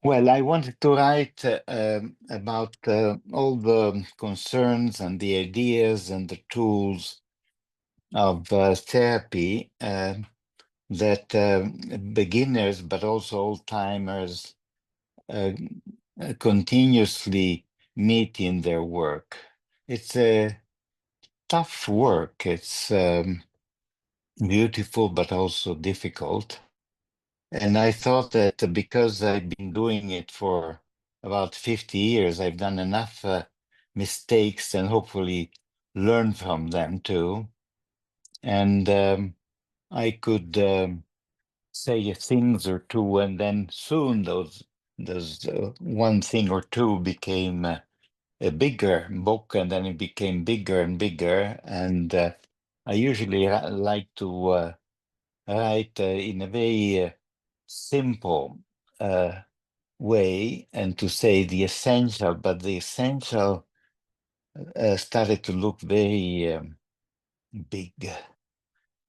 Well, I wanted to write about all the concerns and the ideas and the tools of therapy that beginners, but also old-timers, continuously meet in their work. It's a tough work. It's beautiful, but also difficult. And I thought that because I've been doing it for about 50 years, I've done enough mistakes and hopefully learn from them too. And I could say things or two, and then soon those one thing or two became a bigger book, and then it became bigger and bigger. And I usually like to write in a very simple way and to say the essential, but the essential started to look very big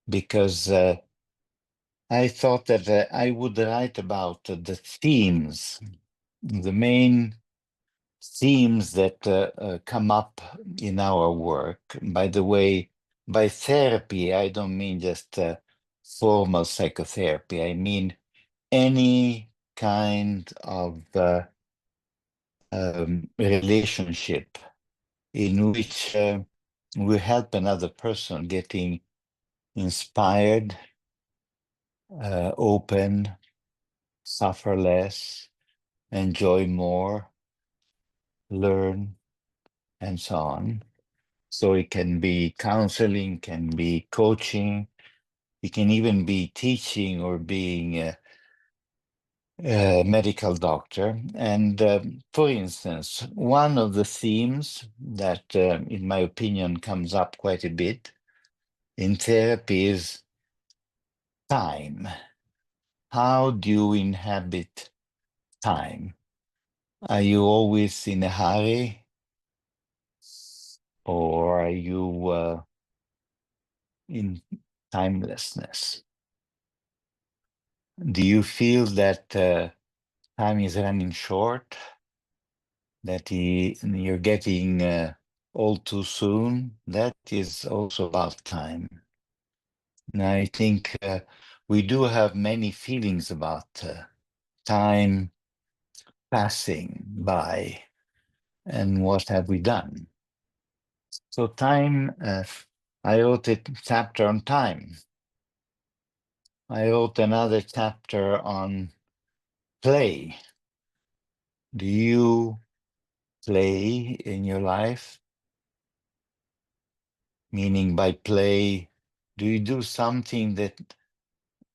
because I thought that I would write about the themes, the main themes that come up in our work. By the way, by therapy, I don't mean just formal psychotherapy. I mean any kind of relationship in which we help another person getting inspired, open, suffer less, enjoy more, learn, and so on. So it can be counseling, can be coaching, it can even be teaching or being a medical doctor. And for instance, one of the themes that, in my opinion, comes up quite a bit in therapy is time. How do you inhabit time? Are you always in a hurry, or are you in timelessness? Do you feel that time is running short, that you're getting old too soon? That is also about time. And I think we do have many feelings about time passing by and what have we done. So time, I wrote a chapter on time. I wrote another chapter on play. Do you play in your life? Meaning by play, do you do something that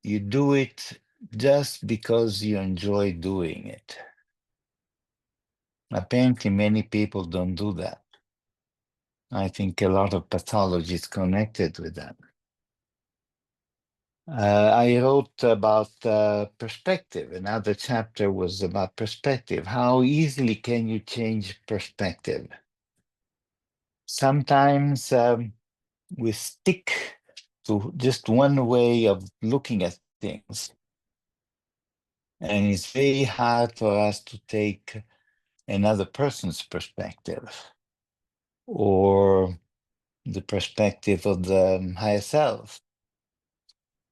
you do it just because you enjoy doing it? Apparently, many people don't do that. I think a lot of pathology is connected with that. I wrote about perspective. Another chapter was about perspective. How easily can you change perspective? Sometimes we stick to just one way of looking at things, and it's very hard for us to take another person's perspective or the perspective of the higher self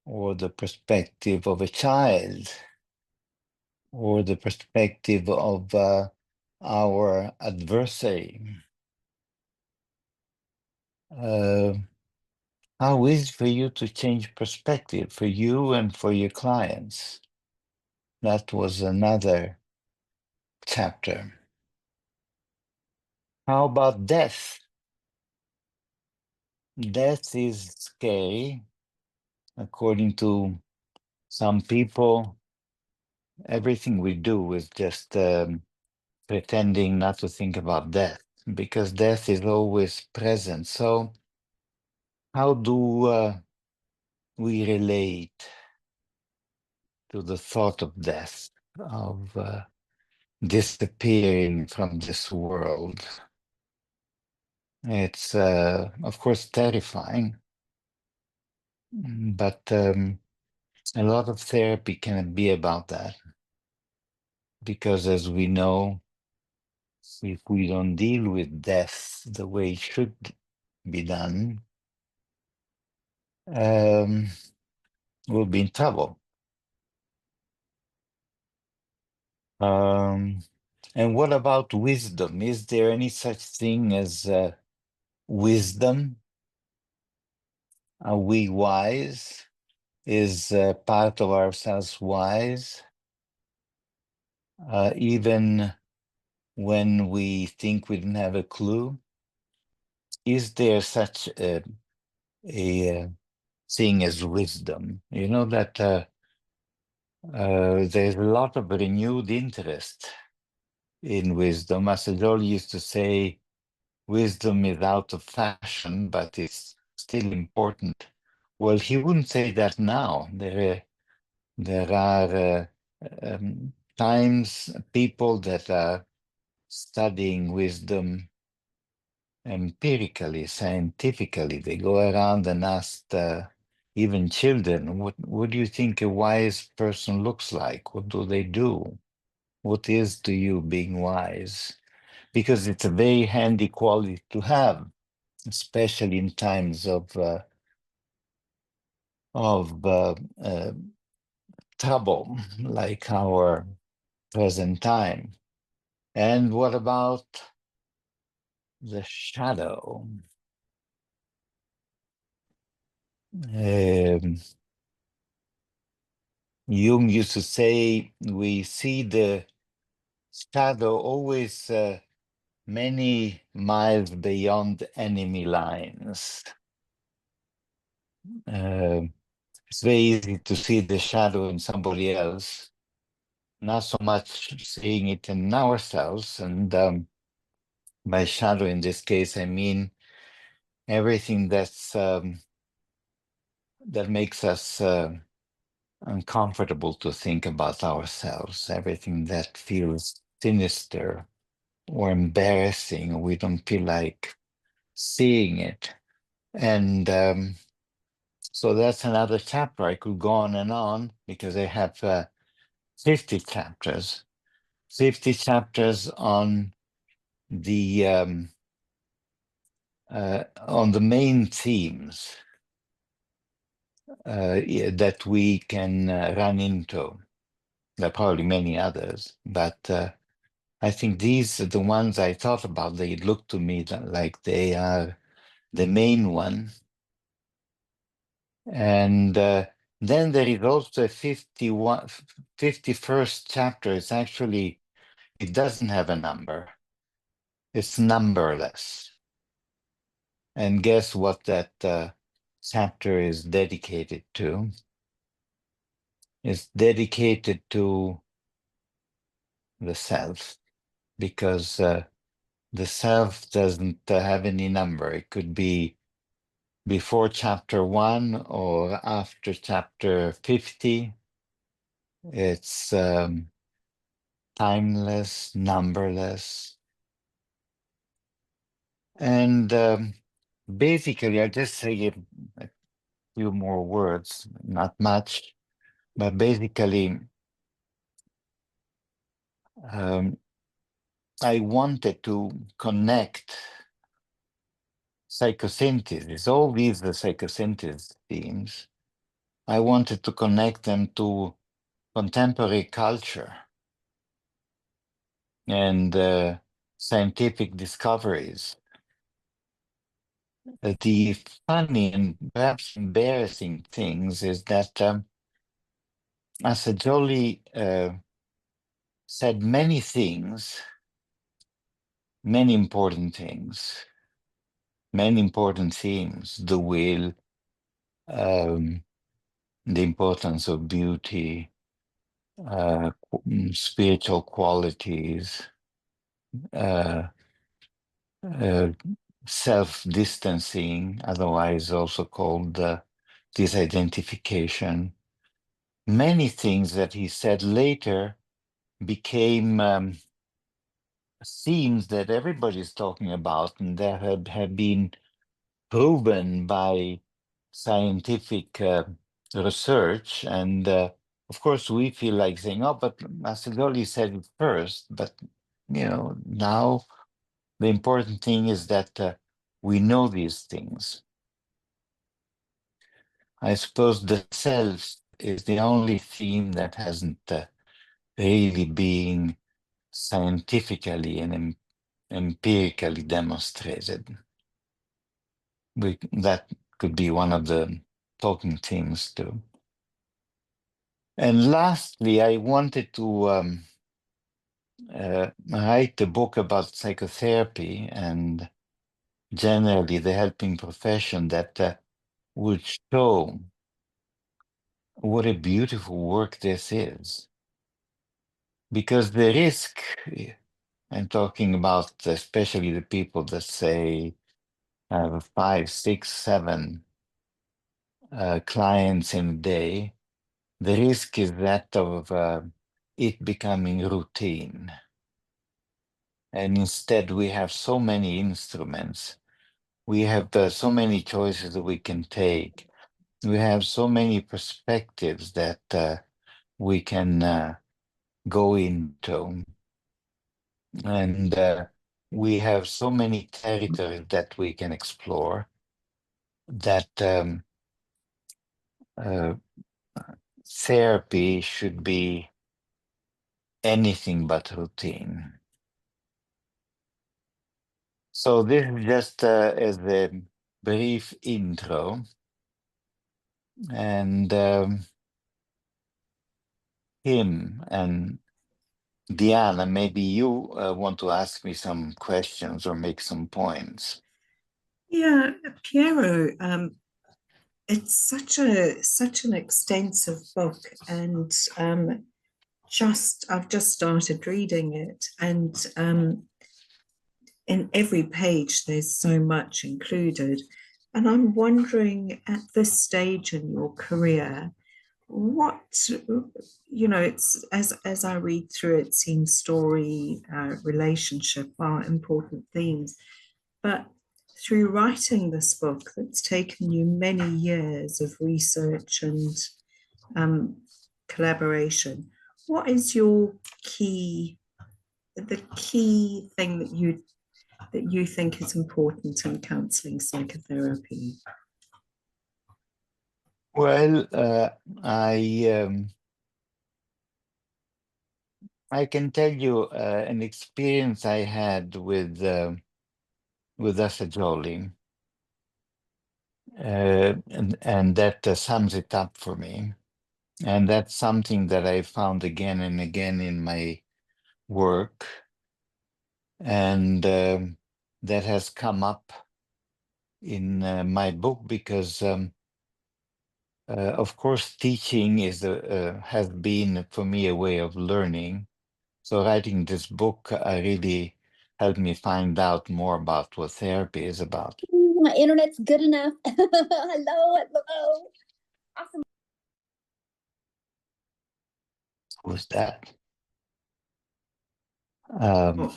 or the perspective of a child or the perspective of our adversary. How is it for you to change perspective for you and for your clients? That was another chapter. How about death? Death is scary. According to some people, everything we do is just pretending not to think about death because death is always present. So, how do we relate to the thought of death, of disappearing from this world? It's, of course, terrifying, but a lot of therapy can be about that. because as we know, if we don't deal with death the way it should be done, we'll be in trouble. And what about wisdom? Is there any such thing as wisdom? Are we wise? Is part of ourselves wise? Even when we think we don't have a clue? Is there such a thing as wisdom? You know that there's a lot of renewed interest in wisdom. As Ajol used to say, wisdom is out of fashion, but it's still important. Well, he wouldn't say that now. There are times, people that are studying wisdom empirically, scientifically. They go around and ask even children, what do you think a wise person looks like? What do they do? What is to you being wise? Because it's a very handy quality to have, especially in times of trouble, like our present time. And what about the shadow? Jung used to say we see the shadow always many miles beyond enemy lines. It's very easy to see the shadow in somebody else, not so much seeing it in ourselves. And by shadow in this case, I mean everything that makes us uncomfortable to think about ourselves, everything that feels sinister or embarrassing. We don't feel like seeing it. And so that's another chapter. I could go on because I have 50 chapters, 50 chapters the on the main themes that we can run into. There are probably many others, but I think these are the ones I thought about. They look to me like they are the main one. And then there is also a 51st chapter. It's actually, it doesn't have a number. It's numberless. And guess what that chapter is dedicated to? It's dedicated to the self, because the self doesn't have any number. It could be before chapter 1 or after chapter 50. It's timeless, numberless. And basically, I'll just say a few more words, not much, but basically, I wanted to connect psychosynthesis, all these the psychosynthesis themes. I wanted to connect them to contemporary culture and scientific discoveries. The funny and perhaps embarrassing things is that Assagioli said many things, many important things, many important themes: the will, the importance of beauty, spiritual qualities, self-distancing, otherwise also called disidentification. Many things that he said later became themes that everybody's talking about and that have been proven by scientific research. And of of course, we feel like saying, "Oh, but Macedonia said it first." But now the important thing is that we know these things. I suppose the self is the only theme that hasn't really been scientifically and empirically demonstrated. That could be one of the talking themes too. And lastly, I wanted to write a book about psychotherapy and generally the helping profession that would show what a beautiful work this is. Because the risk, I'm talking about especially the people that say have 5, 6, 7 clients in a day, the risk is that of it becoming routine. And instead, we have so many instruments. We have so many choices that we can take. We have so many perspectives that we can go into. And we have so many territories that we can explore that uh, therapy should be anything but routine. So this is just as a brief intro. And Tim and Diana, maybe you want to ask me some questions or make some points. Yeah, Piero, it's such an extensive book, and I've just started reading it, and in every page there's so much included. And I'm wondering, at this stage in your career, what it's as I read through it, seems story, relationship are important themes, but through writing this book that's taken you many years of research and um, collaboration, what is the key thing that you think is important in counseling psychotherapy? Well, I can tell you an experience I had with Asajoli, and that sums it up for me. And that's something that I found again and again in my work, and that has come up in my book because, of course, teaching has been for me a way of learning. So writing this book really helped me find out more about what therapy is about. My internet's good enough. Hello, hello. Awesome. Who's that? Oh,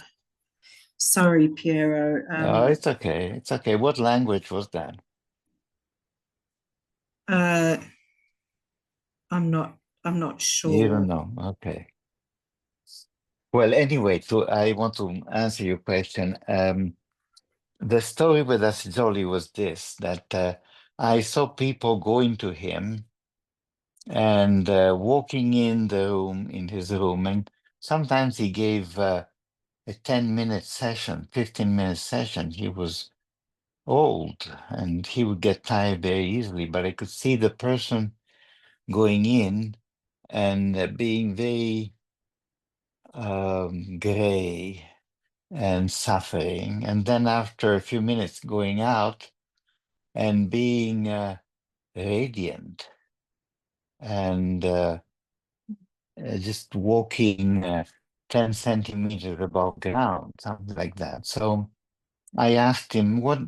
sorry, Piero. It's okay. It's okay. What language was that? Uh, I'm not You don't sure. know. Okay. Well, anyway, I want to answer your question. The story with Asjoli was this, that I saw people going to him and walking in his room, and sometimes he gave a 10-minute session, 15-minute session. He was old and he would get tired very easily, but I could see the person going in and being very gray and suffering. And then after a few minutes going out and being radiant and just walking 10 centimeters above ground, something like that. So I asked him, what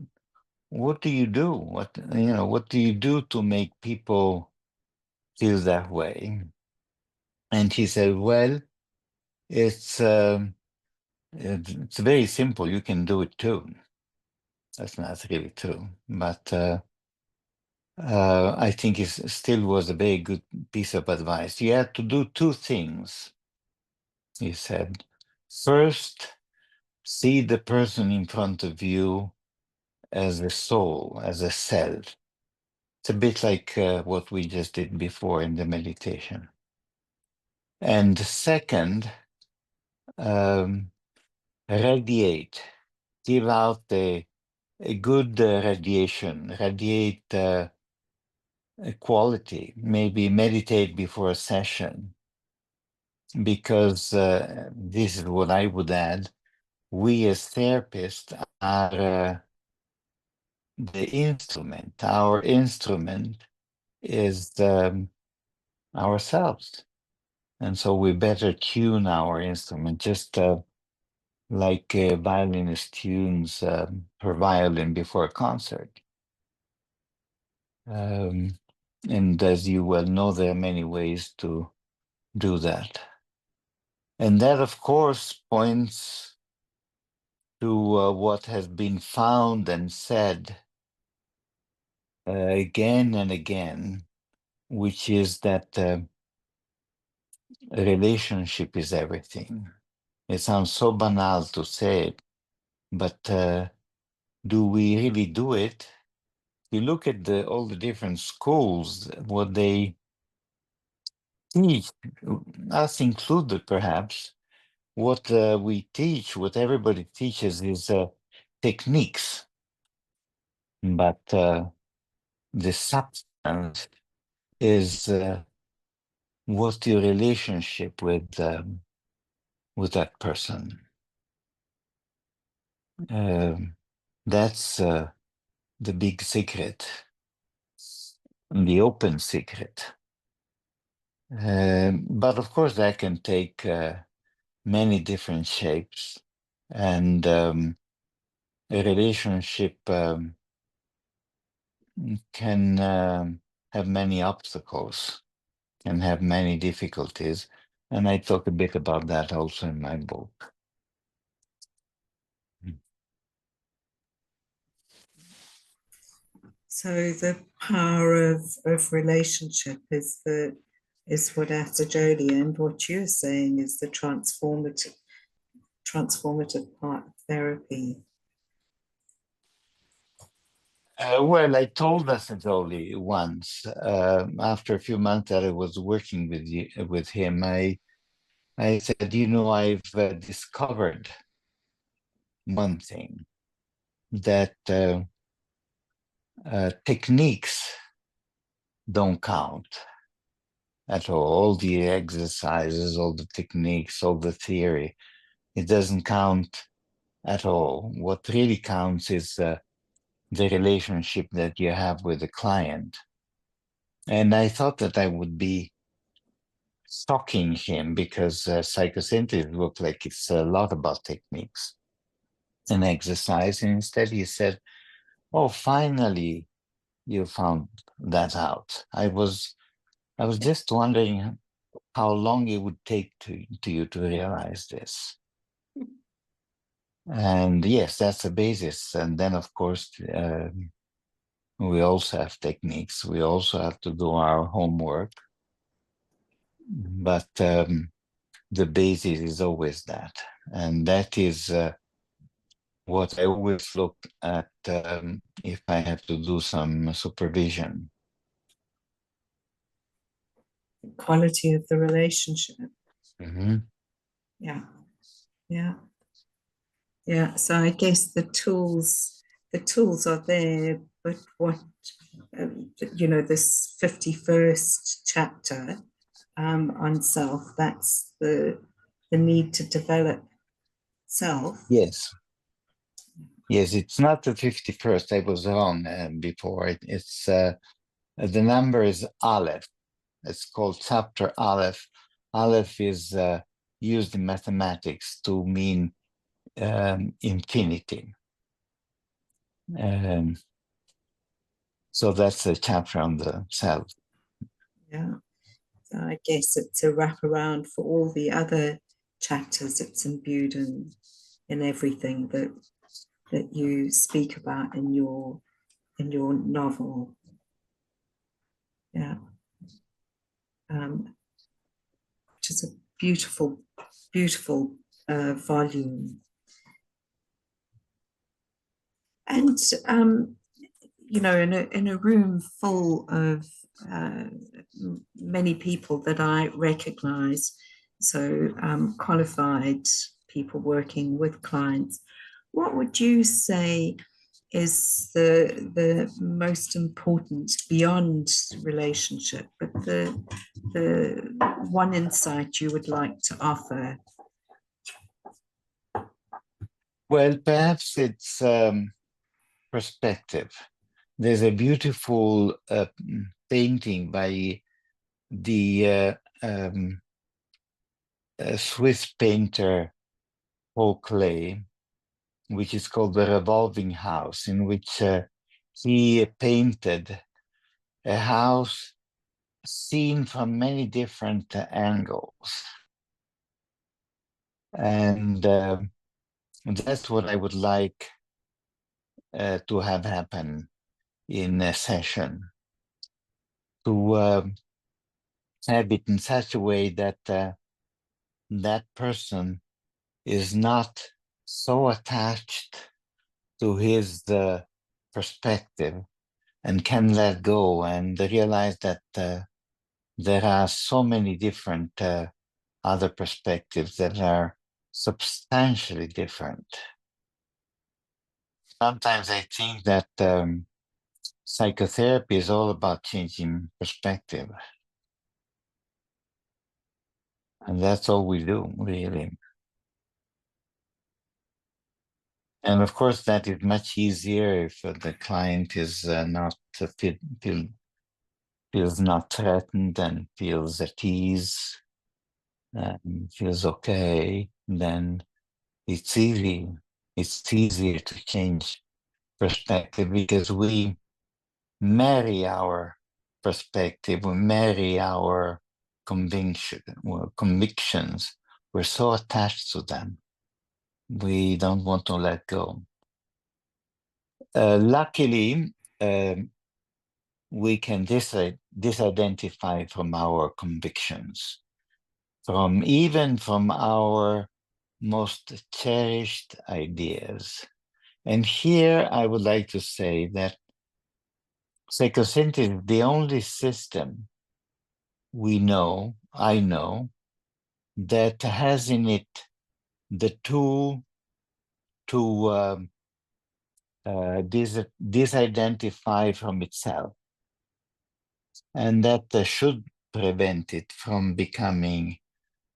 do you do? What do you do to make people feel that way? And he said, well, it's it's very simple. You can do it too. That's not really true, but I think it still was a very good piece of advice. You had to do two things, he said. First, see the person in front of you as a soul, as a self. It's a bit like what we just did before in the meditation. And second, radiate, give out a good radiation, radiate a quality, maybe meditate before a session, because this is what I would add. We as therapists are the instrument. Our instrument is ourselves. And so we better tune our instrument, just like a violinist tunes her violin before a concert. And as you well know, there are many ways to do that. And that, of course, points to what has been found and said again and again, which is that a relationship is everything. It sounds so banal to say it, but do we really do it? You look at all the different schools, what they teach, us included perhaps, what we teach, what everybody teaches is techniques, but the substance is what's your relationship with that person. That's the big secret, the open secret. But of course, that can take many different shapes, and a relationship can have many obstacles, can have many difficulties, and I talk a bit about that also in my book. So the power of relationship is what Asajoli, and what you're saying is the transformative part of therapy. Well, I told Asajoli once, after a few months that I was working with him, I said, I've discovered one thing, that techniques don't count at all the exercises, all the techniques, all the theory. It doesn't count at all. What really counts is the relationship that you have with the client. And I thought that I would be shocking him, because psychosynthesis looked like it's a lot about techniques and exercise. And instead he said, oh, finally you found that out. I was just wondering how long it would take to you to realize this. And yes, that's the basis. And then, of course, we also have techniques. We also have to do our homework. But the basis is always that. And that is what I always look at if I have to do some supervision. Quality of the relationship. Mm-hmm. Yeah. So I guess the tools are there, but what this 51st chapter on self, that's the need to develop self. Yes, it's not the 51st. I was wrong before. It's the number is Aleph. It's called chapter Aleph. Aleph is used in mathematics to mean infinity. So that's a chapter on the self. Yeah. So I guess it's a wraparound for all the other chapters. It's imbued in everything that you speak about in your novel. Yeah. Which is a beautiful, beautiful volume. And, you know, in a room full of many people that I recognize, so qualified people working with clients, what would you say is the most important beyond relationship, but the one insight you would like to offer? Well, perhaps it's perspective. There's a beautiful painting by the Swiss painter Paul Klee, which is called The Revolving House, in which he painted a house seen from many different angles. And that's what I would like to have happen in a session, to have it in such a way that that person is not so attached to his perspective and can let go and realize that there are so many different other perspectives that are substantially different. Sometimes I think that psychotherapy is all about changing perspective. And that's all we do, really. And of course, that is much easier if the client is not feels not threatened and feels at ease and feels okay. Then it's easy. It's easier to change perspective because we marry our perspective, we marry our convictions. We're so attached to them. We don't want to let go. Luckily, we can disidentify from our convictions, even from our most cherished ideas. And here I would like to say that psychosynthesis is the only system I know, that has in it the tool to disidentify from itself, and that should prevent it from becoming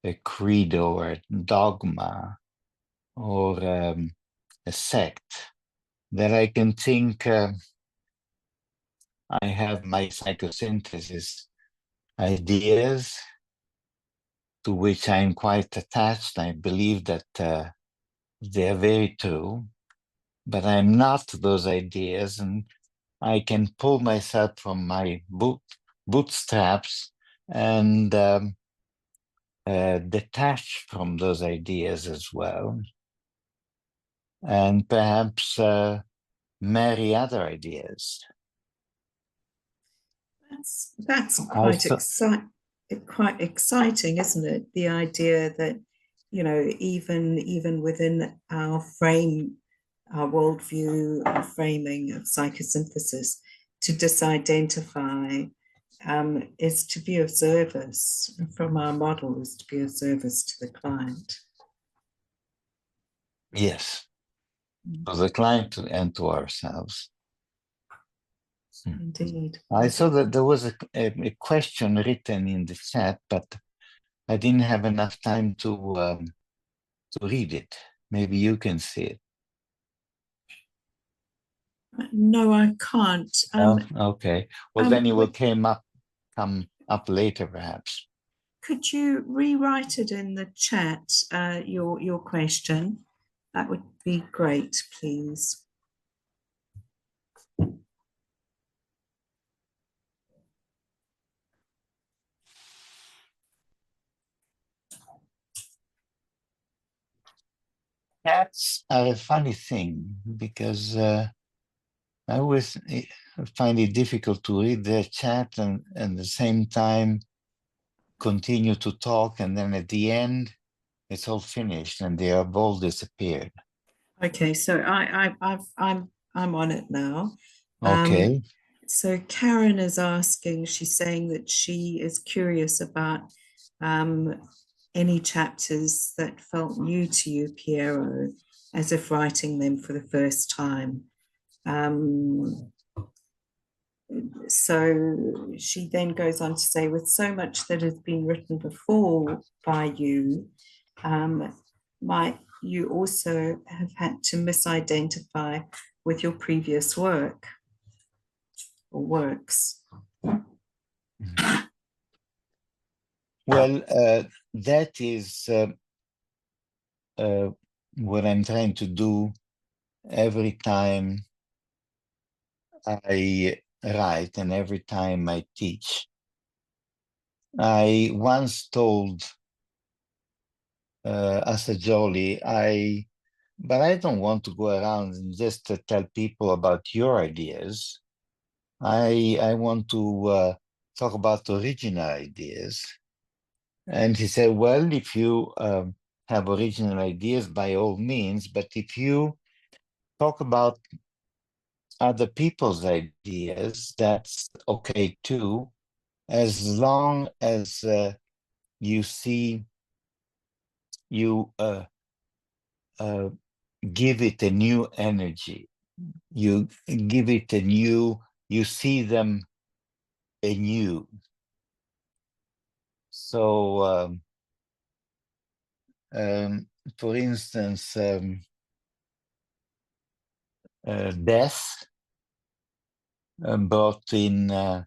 a credo or a dogma or a sect. That I can think I have my psychosynthesis ideas to which I'm quite attached. I believe that they're very true, but I'm not those ideas, and I can pull myself from my bootstraps and detach from those ideas as well, and perhaps marry other ideas. That's quite exciting, isn't it? The idea that, you know, even within our frame, our worldview, our framing of psychosynthesis, to disidentify is to be of service. From our model is to be of service to the client. Yes, to the client and to ourselves. Indeed. I saw that there was a question written in the chat, but I didn't have enough time to read it. Maybe you can see it. No, I can't. Okay. Well, then it will come up later, perhaps. Could you rewrite it in the chat, your question? That would be great, please. Cats are a funny thing because I always find it difficult to read the chat and at the same time continue to talk, and then at the end it's all finished and they have all disappeared. Okay, so I'm on it now. Okay. So Karen is asking, she's saying that she is curious about any chapters that felt new to you, Piero, as if writing them for the first time. So she then goes on to say, with so much that has been written before by you, might you also have had to misidentify with your previous work or works? Well, that is what I'm trying to do every time I write and every time I teach. I once told Assagioli, but I don't want to go around and just tell people about your ideas. I want to talk about original ideas. And he said, well, if you have original ideas, by all means, but if you talk about other people's ideas, that's okay too, as long as you see you give it a new energy. You give it a new, you see them anew. So, for instance, death brought in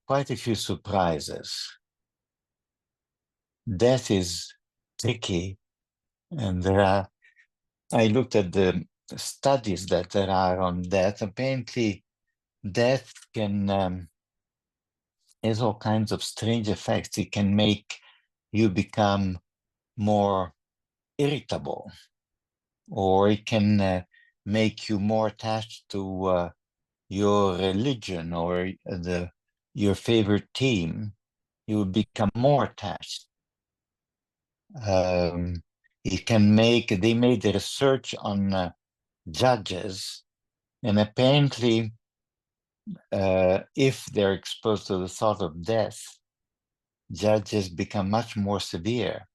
quite a few surprises. Death is tricky, and I looked at the studies that there are on death. Apparently, death can has all kinds of strange effects. It can make you become more irritable, or it can make you more attached to your religion or your favorite team. You will become more attached. It can make, they made a research on judges, and apparently if they're exposed to the thought of death, judges become much more severe.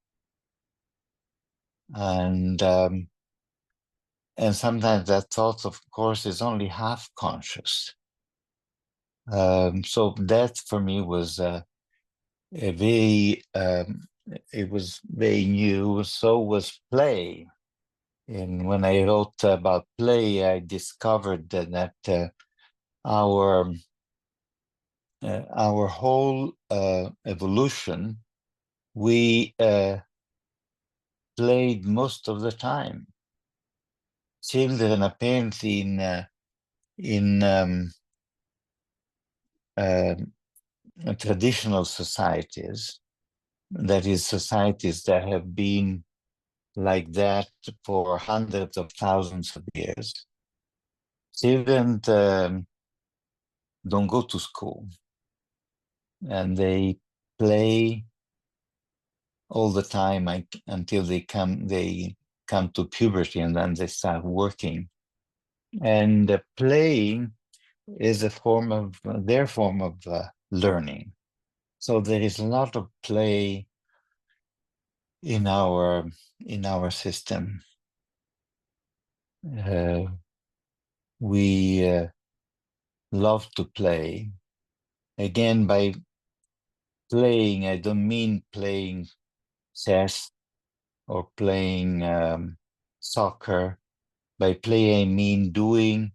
And sometimes that thought, of course, is only half conscious. So that for me was a very, it was very new. So was play. And when I wrote about play, I discovered that our whole evolution, we played most of the time. Children apparently in traditional societies, that is, societies that have been like that for hundreds of thousands of years, children don't go to school, and they play all the time until they come to puberty, and then they start working. And playing is a form of their form of learning. So there is a lot of play in our system. We love to play. Again, by playing, I don't mean playing chess or playing soccer. By play, I mean doing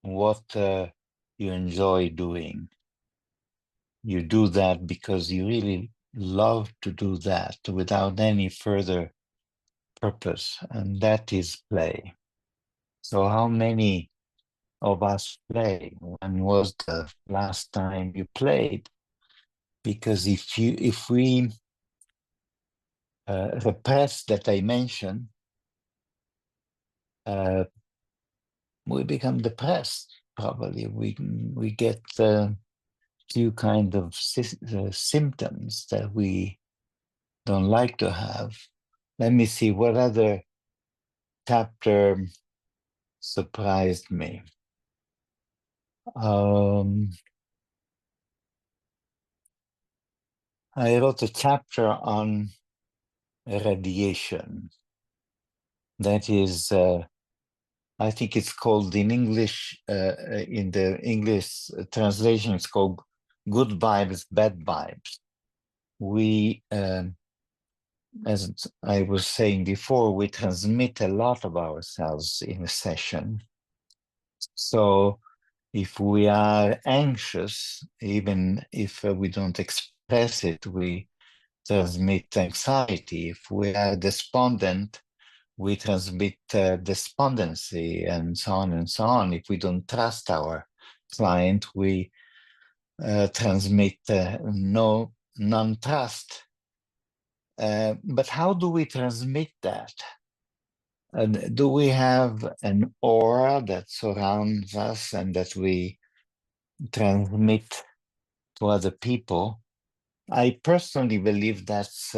what you enjoy doing. You do that because you really love to do that without any further purpose, and that is play. So how many of us play? When was the last time you played? Because if we repress that I mentioned, we become depressed. Probably we get few kind of symptoms that we don't like to have. Let me see what other chapter surprised me. I wrote a chapter on radiation. That is, I think it's called in English, in the English translation, it's called Good Vibes, Bad Vibes. We, as I was saying before, we transmit a lot of ourselves in a session. So if we are anxious, even if we don't express it, we transmit anxiety. If we are despondent, we transmit despondency, and so on and so on. If we don't trust our client, we transmit non-trust. But how do we transmit that? Do we have an aura that surrounds us and that we transmit to other people? I personally believe that's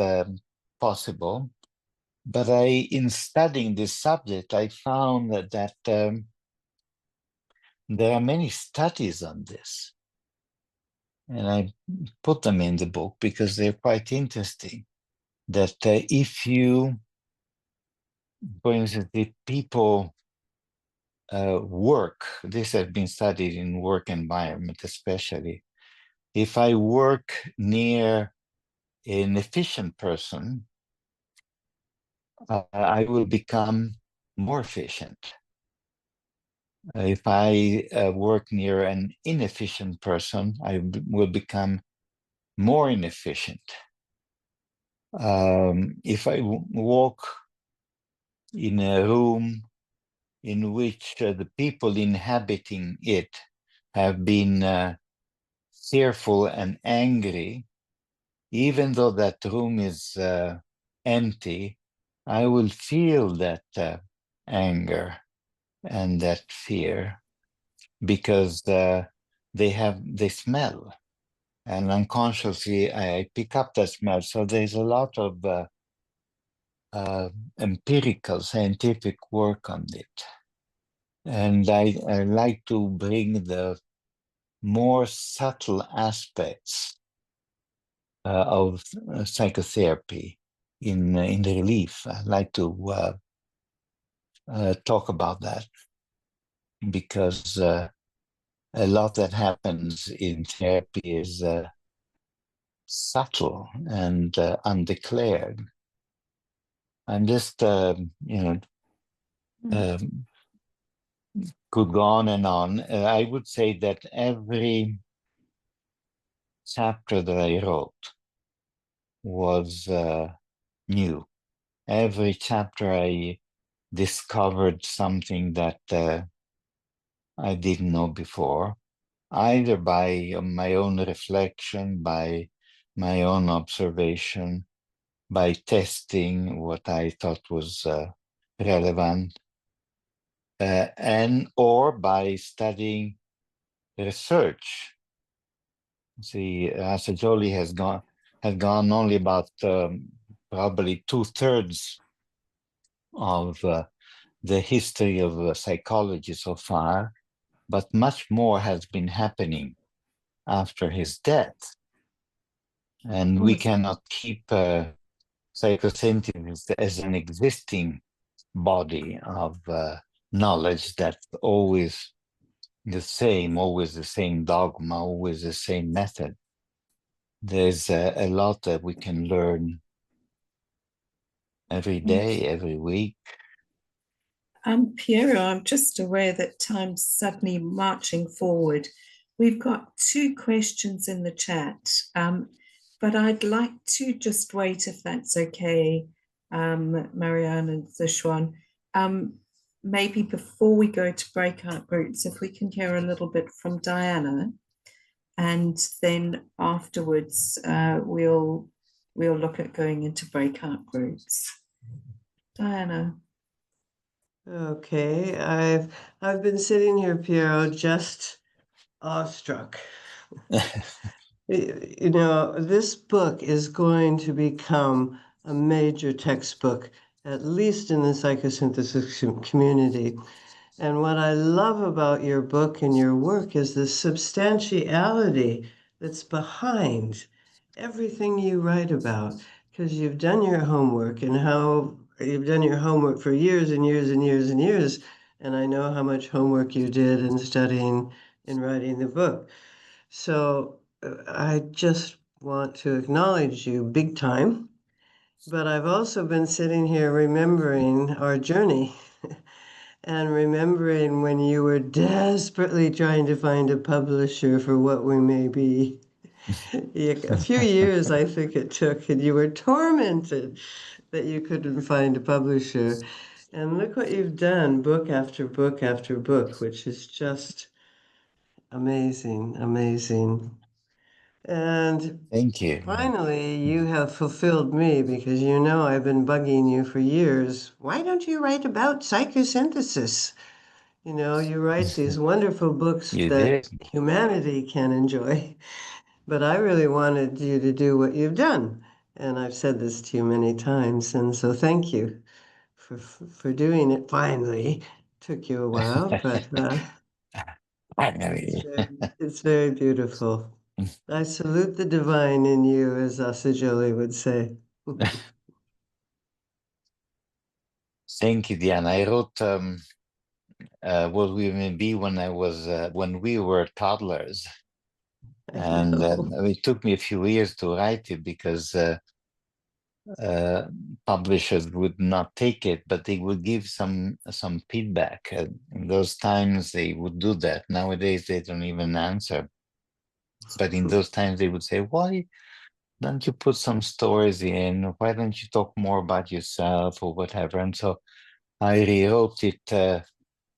possible. But in studying this subject, I found that there are many studies on this. And I put them in the book because they're quite interesting. That if you, for instance, if people work, this has been studied in work environment especially. If I work near an efficient person, I will become more efficient. If I work near an inefficient person, I will become more inefficient. If I walk in a room in which the people inhabiting it have been fearful and angry, even though that room is empty, I will feel that anger and that fear because they smell, and unconsciously I pick up that smell. So there's a lot of empirical scientific work on it, and I like to bring the more subtle aspects of psychotherapy in relief. I like to talk about that because a lot that happens in therapy is subtle and undeclared. I'm just, could go on and on. I would say that every chapter that I wrote was new. Every chapter I discovered something that I didn't know before, either by my own reflection, by my own observation, by testing what I thought was relevant, and or by studying research. See, Asajoli has gone only about probably 2/3 of the history of psychology so far, but much more has been happening after his death. And we cannot keep psychosynthesis as an existing body of knowledge that's always the same dogma, always the same method. There's a lot that we can learn every day, every week. Piero, I'm just aware that time's suddenly marching forward. We've got 2 questions in the chat, but I'd like to just wait, if that's okay, Marianne and Zishuan. Maybe before we go to breakout groups, if we can hear a little bit from Diana, and then afterwards we'll look at going into breakout groups. Diana. Okay, I've been sitting here, Piero, just awestruck. You know, this book is going to become a major textbook, at least in the psychosynthesis community. And what I love about your book and your work is the substantiality that's behind everything you write about, because you've done your homework and how you've done your homework for years and years and years and years. And I know how much homework you did in studying and writing the book. So I just want to acknowledge you big time. But I've also been sitting here remembering our journey and remembering when you were desperately trying to find a publisher for what we may be. A few years, I think it took, and you were tormented that you couldn't find a publisher. And look what you've done, book after book after book, which is just amazing, amazing. And Thank you. finally, you have fulfilled me because you know I've been bugging you for years. Why don't you write about psychosynthesis? You know, you write these wonderful books You that did. humanity can enjoy, but I really wanted you to do what you've done. And I've said this to you many times, and so thank you for doing it finally. Took you a while, but Finally. it's very beautiful. I salute the divine in you, as Asajoli would say. Thank you, Diana. I wrote what we may be when we were toddlers. And it took me a few years to write it because publishers would not take it, but they would give some feedback. In those times, they would do that. Nowadays, they don't even answer. But in those times, they would say, "Why don't you put some stories in? Why don't you talk more about yourself or whatever?" And so I rewrote it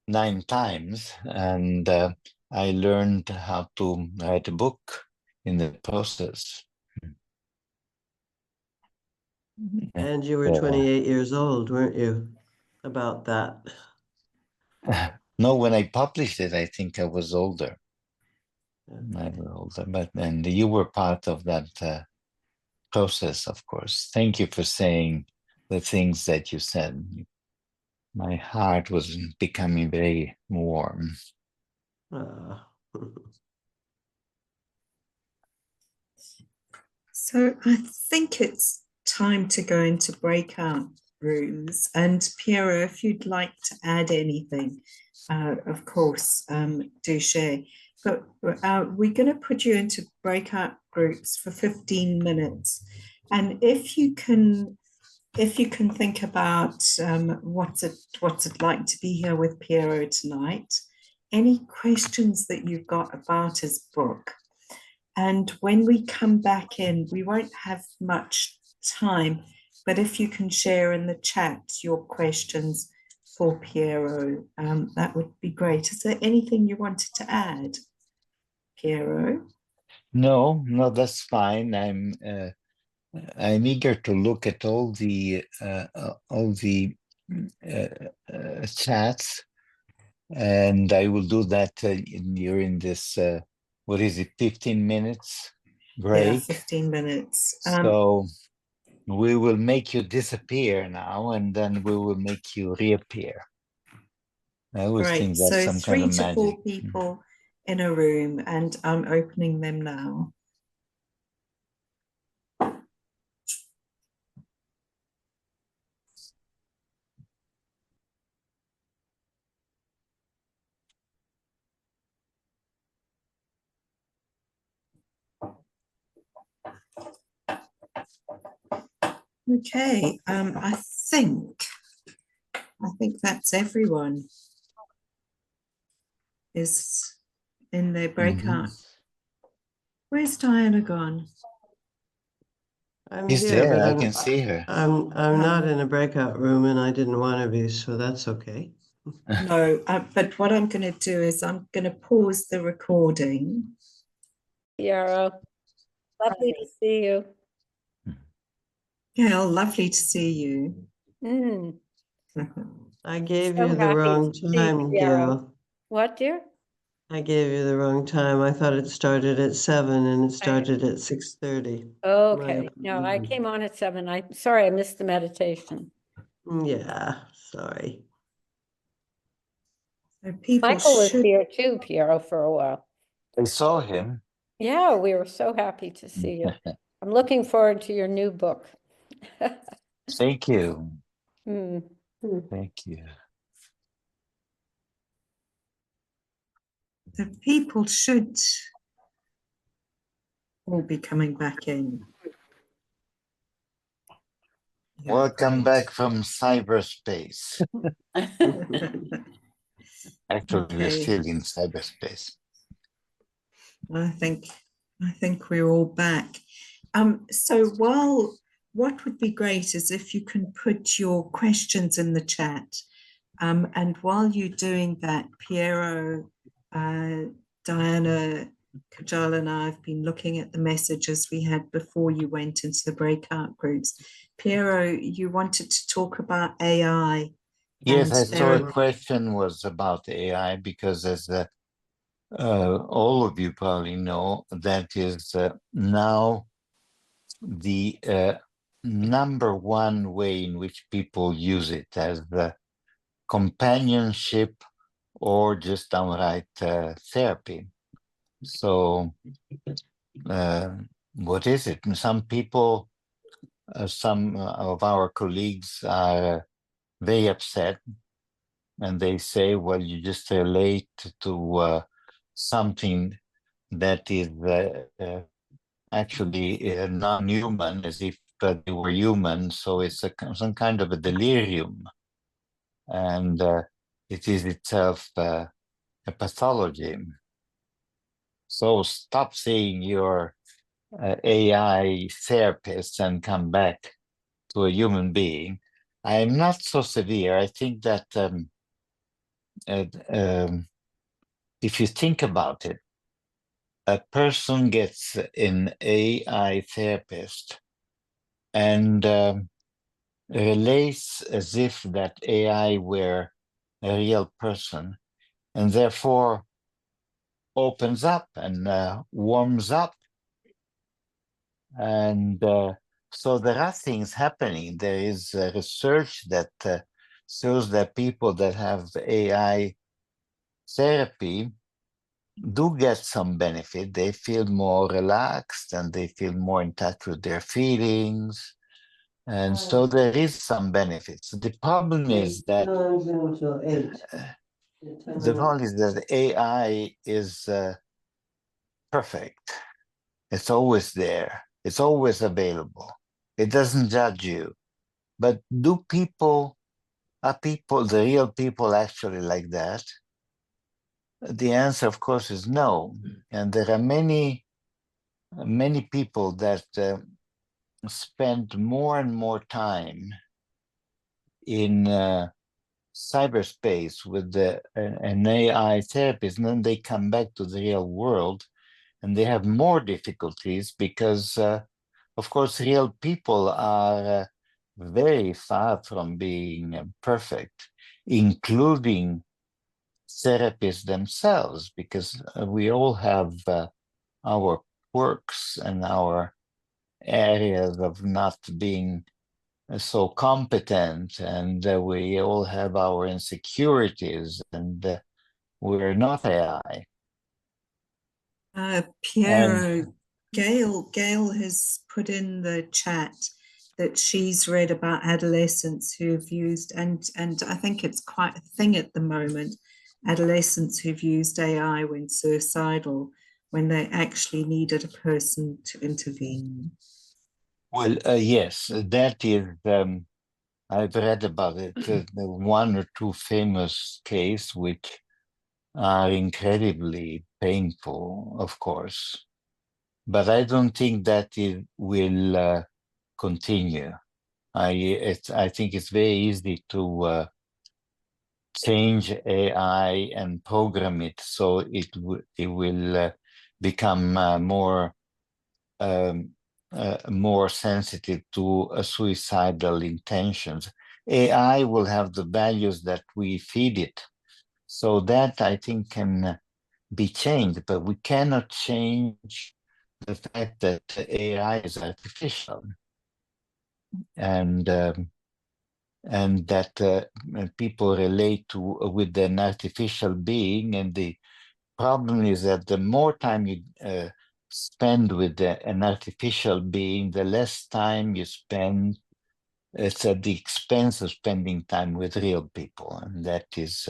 9 times, and I learned how to write a book in the process. And you were 28 years old, weren't you? About that. No, when I published it, I think I was older. Okay. I was older, but and you were part of that process, of course. Thank you for saying the things that you said. My heart was becoming very warm. So I think it's time to go into breakout rooms. And Piero, if you'd like to add anything, of course, do share. But we're going to put you into breakout groups for 15 minutes. And if you can think about what's it like to be here with Piero tonight, any questions that you've got about his book. And when we come back in, we won't have much time, but if you can share in the chat your questions for Piero, that would be great. Is there anything you wanted to add, Piero? No, that's fine. I'm eager to look at all the chats, and I will do that during this. What is it? 15 minutes break. Yeah, 15 minutes. So we will make you disappear now, and then we will make you reappear. I always think that's some kind of magic. 3 to 4 people in a room, and I'm opening them now. Okay, I think that's everyone is in their breakout. Where's Diana gone? I'm She's here, there. but I can see her. I'm not in a breakout room, and I didn't want to be, so that's okay. No, but what I'm going to do is I'm going to pause the recording. Piero, lovely to see you. Gail, lovely to see you. I gave So you the happy wrong to see time, Piero. Gail. What, dear? I gave you the wrong time. I thought it started at 7 and it Right. started at 6:30. Okay, no, I came on at 7. I'm sorry, I missed the meditation. Yeah, sorry. So people Michael was should, here too, Piero, for a while. I saw him. Yeah, we were so happy to see you. I'm looking forward to your new book. Thank you. Hmm. Thank you. the people should all be coming back in. Yeah, Welcome great. back from cyberspace. Actually, we're Okay. still in cyberspace. I think we're all back. So what would be great is if you can put your questions in the chat. And while you're doing that, Piero, Diana, Kajal, and I have been looking at the messages we had before you went into the breakout groups. Piero, you wanted to talk about AI. Yes, And I there saw a are, question was about AI because as all of you probably know, that is now the number one way in which people use it as companionship or just downright therapy. So what is it? Some people, some of our colleagues are very upset and they say, well, you just relate to something that is actually non-human, as if they were human. So it's some kind of a delirium. And it is itself a pathology. So stop saying you're AI therapist and come back to a human being. I'm not so severe. I think that if you think about it, a person gets an AI therapist and relates as if that AI were a real person, and therefore opens up and warms up. And so there are things happening. There is research that shows that people that have AI therapy do get some benefit. They feel more relaxed and they feel more in touch with their feelings. And so there is some benefits. The problem is that AI is perfect. It's always there. It's always available. It doesn't judge you. But are people, the real people, actually like that? The answer, of course, is no. And there are many people that spend more and more time in cyberspace with an AI therapist, and then they come back to the real world and they have more difficulties because, of course, real people are very far from being perfect, including therapists themselves, because we all have our quirks and our areas of not being so competent, and we all have our insecurities, and we're not AI. Piero, Gail has put in the chat that she's read about adolescents who've used, and I think it's quite a thing at the moment, adolescents who've used AI when suicidal, when they actually needed a person to intervene. Well, yes, that is, I've read about it, the one or two famous cases which are incredibly painful, of course, but I don't think that it will continue. I think it's very easy to change AI and program it so it will become more sensitive to suicidal intentions. AI will have the values that we feed it. So that, I think, can be changed, but we cannot change the fact that AI is artificial, and that people relate to with an artificial being. And the problem is that the more time you spend with an artificial being, the less time you spend. It's at the expense of spending time with real people, and that is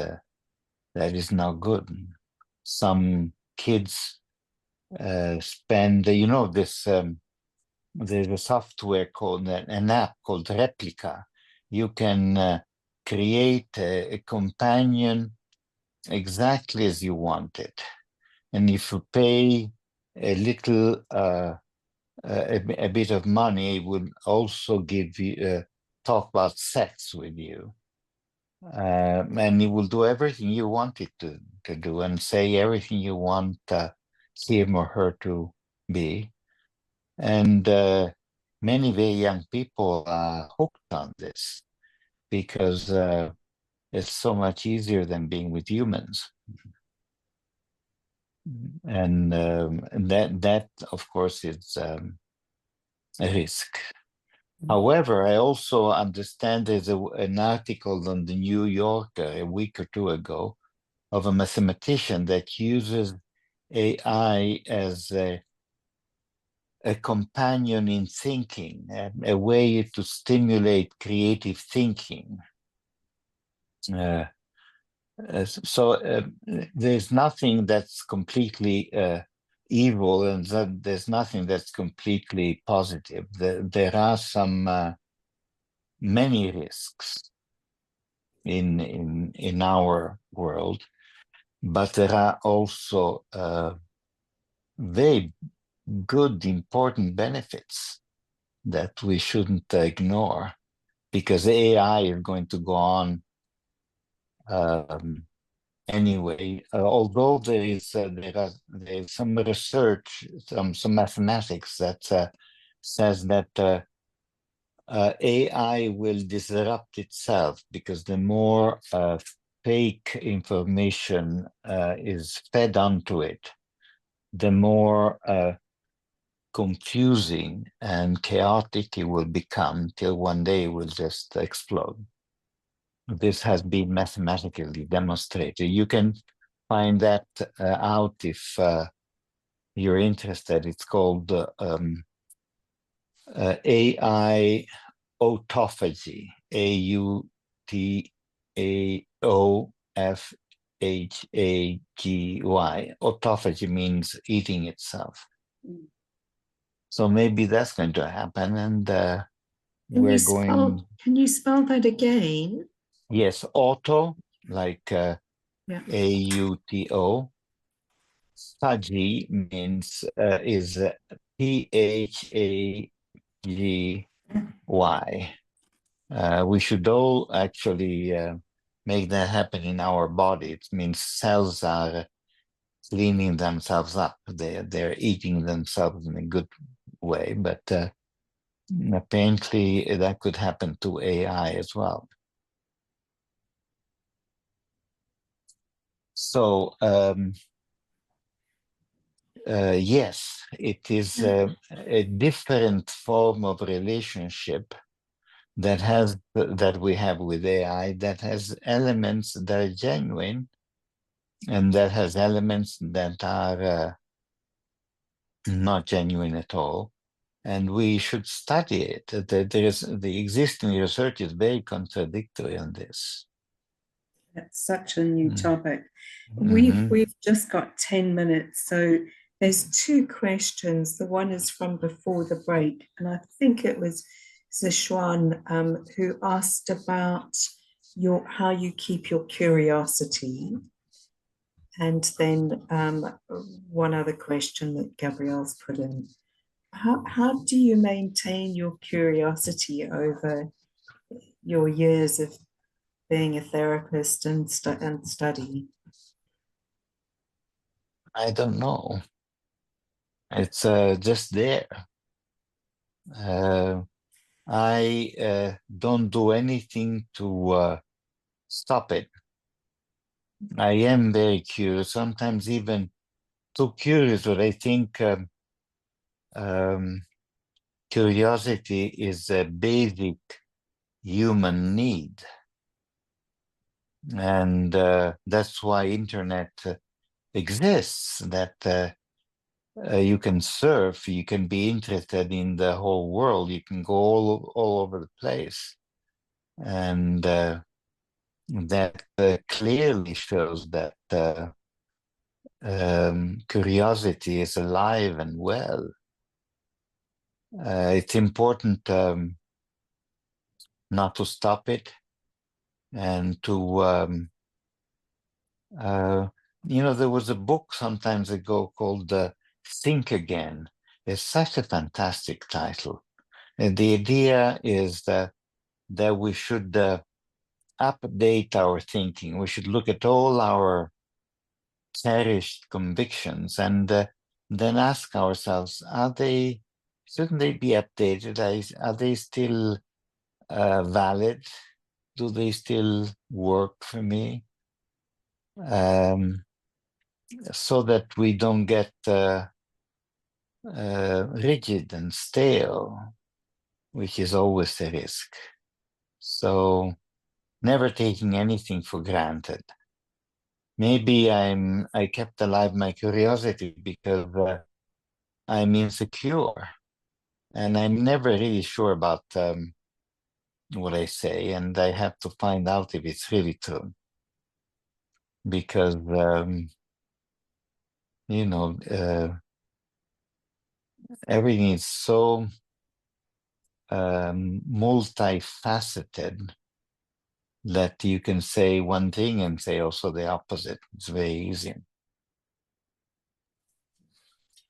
not good. Some kids spend, this. There's a software called an app called Replica. You can create a companion exactly as you want it, and if you pay a little, a bit of money, it will also give you talk about sex with you, and it will do everything you want it to do, and say everything you want him or her to be. And many very young people are hooked on this because it's so much easier than being with humans. And that, of course, is a risk. However, I also understand there's an article on the New Yorker a week or two ago of a mathematician that uses AI as a companion in thinking, a way to stimulate creative thinking. So there's nothing that's completely evil, and there's nothing that's completely positive. There are some many risks in our world, but there are also very good, important benefits that we shouldn't ignore, because AI is going to go on anyway. Although there's some research, some mathematics that says that AI will disrupt itself, because the more fake information is fed onto it, the more confusing and chaotic it will become, till one day it will just explode. This has been mathematically demonstrated. You can find that out if you're interested. It's called AI autophagy, AUTAOFHAGY. Autophagy means eating itself. So maybe that's going to happen, and we're going. Can you spell that again? Yes, auto, like Yeah. AUTO. Phagy means is PHAGY. We should all actually make that happen in our body. It means cells are cleaning themselves up. They're eating themselves in a good way, but apparently that could happen to AI as well. So yes, it is a different form of relationship that we have with AI, that has elements that are genuine, and that has elements that are not genuine at all. And we should study it. The existing research is very contradictory on this. That's such a new topic. Mhm. We've just got 10 minutes. So there's two questions. The one is from before the break, and I think it was Zishuan who asked about how you keep your curiosity. And then one other question that Gabrielle's put in. How do you maintain your curiosity over your years of being a therapist and study? I don't know. It's just there. I don't do anything to stop it. I am very curious, sometimes even too curious, but I think curiosity is a basic human need. And that's why internet exists, that you can surf, you can be interested in the whole world, you can go all over the place. And that clearly shows that curiosity is alive and well. It's important not to stop it and to, there was a book some time ago called Think Again. It's such a fantastic title. And the idea is that we should update our thinking. We should look at all our cherished convictions and then ask ourselves, shouldn't they be updated? Are they still valid? Do they still work for me? So that we don't get rigid and stale, which is always a risk. So never taking anything for granted. Maybe I kept alive my curiosity because I'm insecure and I'm never really sure about what I say, and I have to find out if it's really true. Because, everything is so multifaceted that you can say one thing and say also the opposite. It's very easy.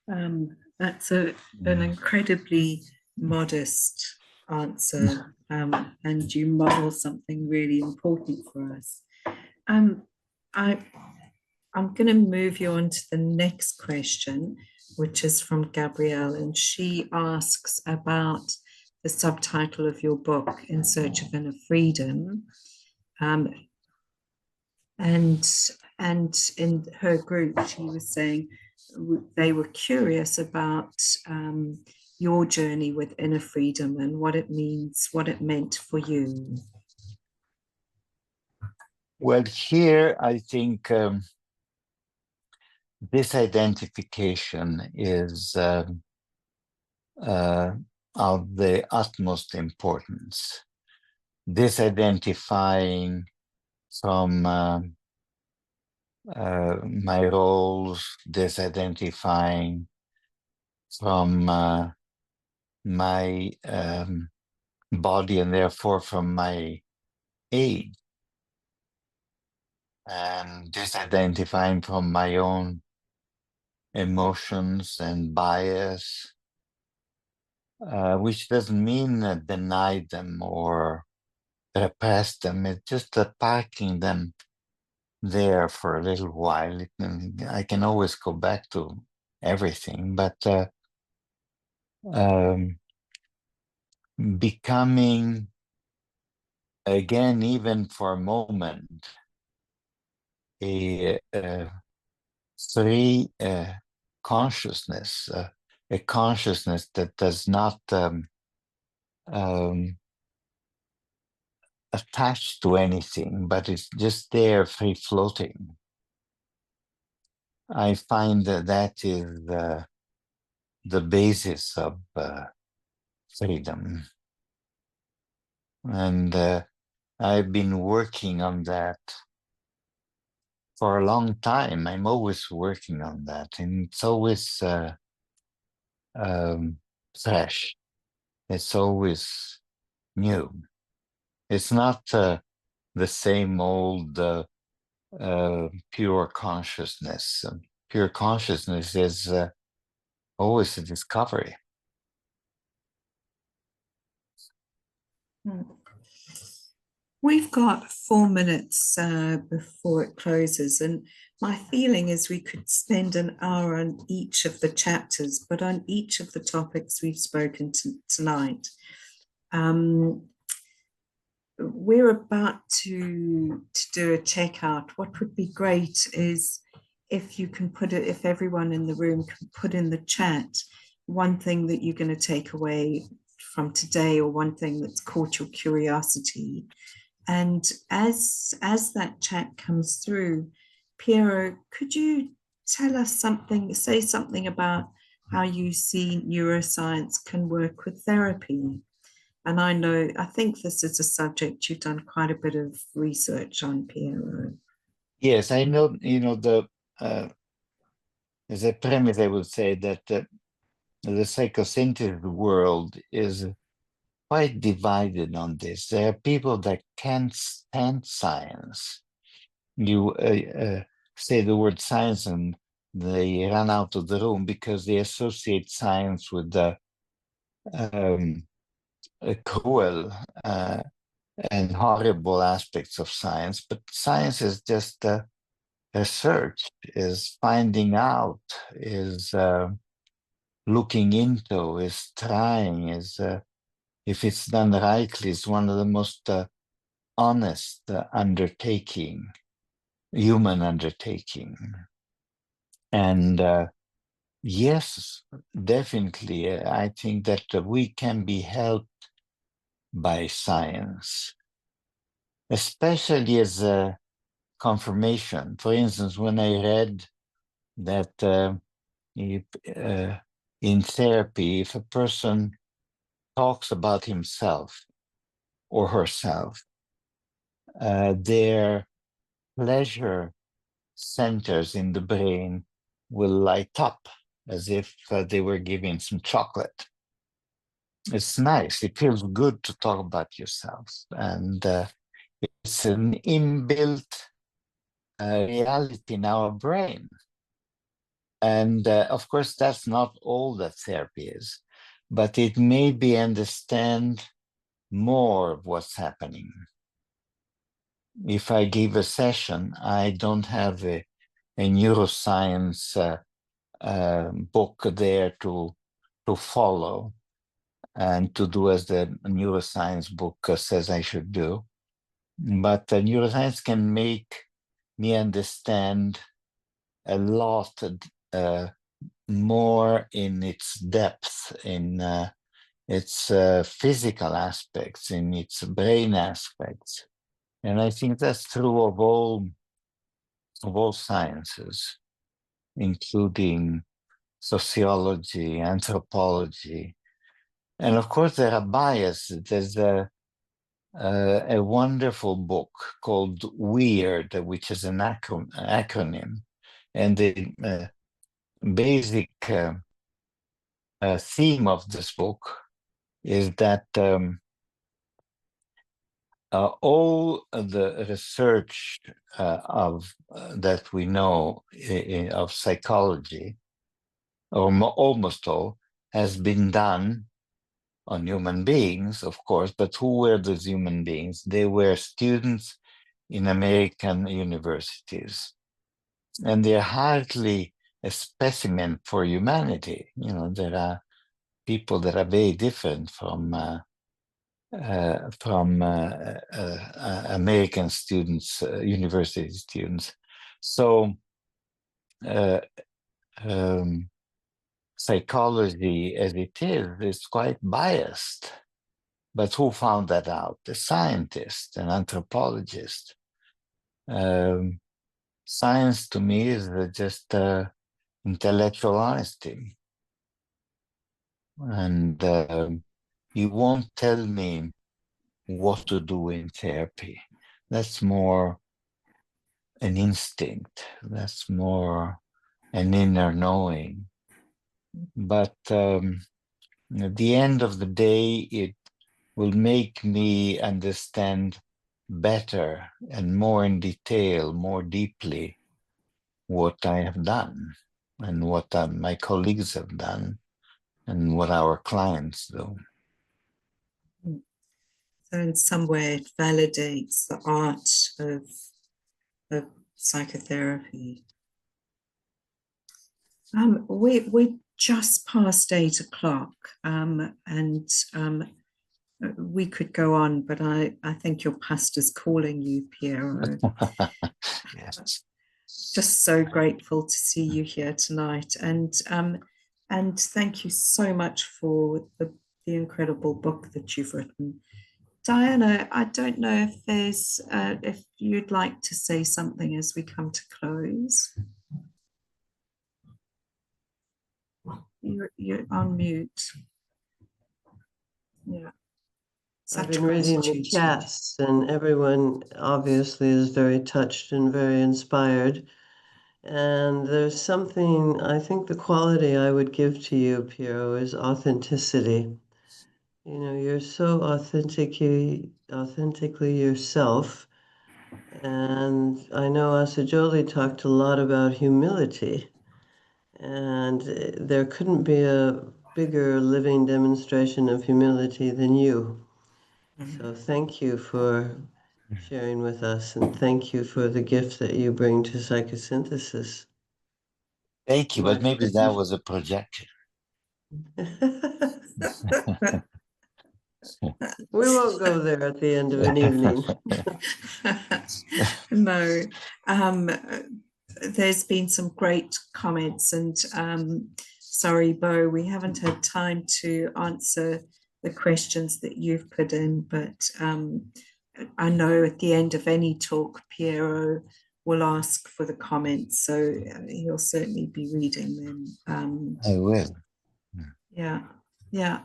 That's an incredibly modest answer, and you model something really important for us. I'm going to move you on to the next question, which is from Gabrielle, and she asks about the subtitle of your book, In Search of Inner Freedom. And in her group, she was saying they were curious about your journey with inner freedom and what it means, what it meant for you. Well, here I think this identification is of the utmost importance. Disidentifying from my roles, disidentifying from my body and therefore from my age, and disidentifying from my own emotions and bias, which doesn't mean deny them or repress them. It's just parking them there for a little while. I can always go back to everything, but becoming again, even for a moment, a free consciousness, a consciousness that does not attach to anything, but it's just there, free floating. I find that is the basis of freedom. And I've been working on that for a long time. I'm always working on that, and it's always fresh. It's always new. It's not the same old pure consciousness. Pure consciousness is always a discovery. We've got 4 minutes before it closes, and my feeling is we could spend an hour on each of the chapters, but on each of the topics we've spoken to tonight. We're about to do a checkout. What would be great is if you can put it, if everyone in the room can put in the chat one thing that you're going to take away from today, or one thing that's caught your curiosity. And as that chat comes through, Piero, could you tell us something, say something about how you see neuroscience can work with therapy? And I think this is a subject you've done quite a bit of research on, Piero. Yes, I know, as a premise, I would say that the psychosynthesis world is quite divided on this. There are people that can't stand science. You say the word science and they run out of the room because they associate science with the cruel and horrible aspects of science. But science is just research, is finding out, is looking into, is trying, is if it's done rightly, is one of the most honest undertaking, human undertaking. And yes, definitely, I think that we can be helped by science, especially as a confirmation. For instance, when I read that in therapy, if a person talks about himself or herself, their pleasure centers in the brain will light up as if they were giving some chocolate. It's nice. It feels good to talk about yourself. And it's an inbuilt reality in our brain. And of course, that's not all that therapy is, but it made me understand more of what's happening. If I give a session, I don't have a neuroscience book there to follow and to do as the neuroscience book says I should do. But neuroscience can make me understand a lot more in its depth, in its physical aspects, in its brain aspects. And I think that's true of all sciences, including sociology, anthropology. And of course, there are biases. There's a wonderful book called WEIRD, which is an acronym. And the basic theme of this book is that all the research that we know of psychology, or almost all, has been done on human beings, of course, but who were those human beings? They were students in American universities, and they're hardly a specimen for humanity. There are people that are very different from American students, university students. So psychology as it is quite biased. But who found that out? A scientist, an anthropologist. Science to me is just intellectual honesty. And you won't tell me what to do in therapy. That's more an instinct. That's more an inner knowing. But at the end of the day, it will make me understand better and more in detail, more deeply, what I have done and what my colleagues have done and what our clients do. So in some way it validates the art of psychotherapy. We're just past 8 o'clock, and we could go on, but I think your pastor's calling you, Piero. Yes. Just so grateful to see you here tonight, and thank you so much for the incredible book that you've written. Diana, I don't know if there's if you'd like to say something as we come to close. You're on mute. Yeah. I've been reading the chats, and everyone obviously is very touched and very inspired. And there's something, I think the quality I would give to you, Piero, is authenticity. You know, you're so authentically yourself. And I know Asajoli talked a lot about humility. And there couldn't be a bigger living demonstration of humility than you. So thank you for sharing with us, and thank you for the gift that you bring to psychosynthesis. Thank you, but maybe that was a projection. We won't go there at the end of an evening. No, there's been some great comments, and sorry, Bo, we haven't had time to answer the questions that you've put in, but I know at the end of any talk, Piero will ask for the comments, so he'll certainly be reading them. I will. Yeah.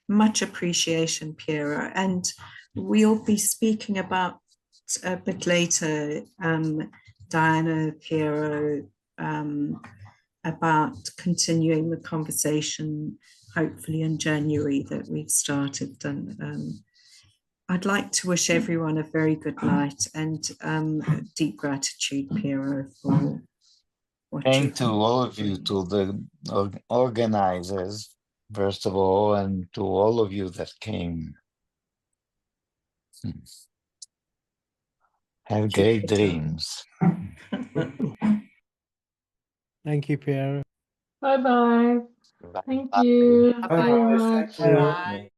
Much appreciation, Piero. And we'll be speaking about a bit later, Diana, Piero, about continuing the conversation, hopefully in January, that we've started. And I'd like to wish everyone a very good night, and deep gratitude, Piero, for what Thank to all of you, to the organizers, first of all, and to all of you that came. Have great dreams. Thank you, Piero. Bye-bye. Bye. Thank you Bye. very much. Thank you. Bye.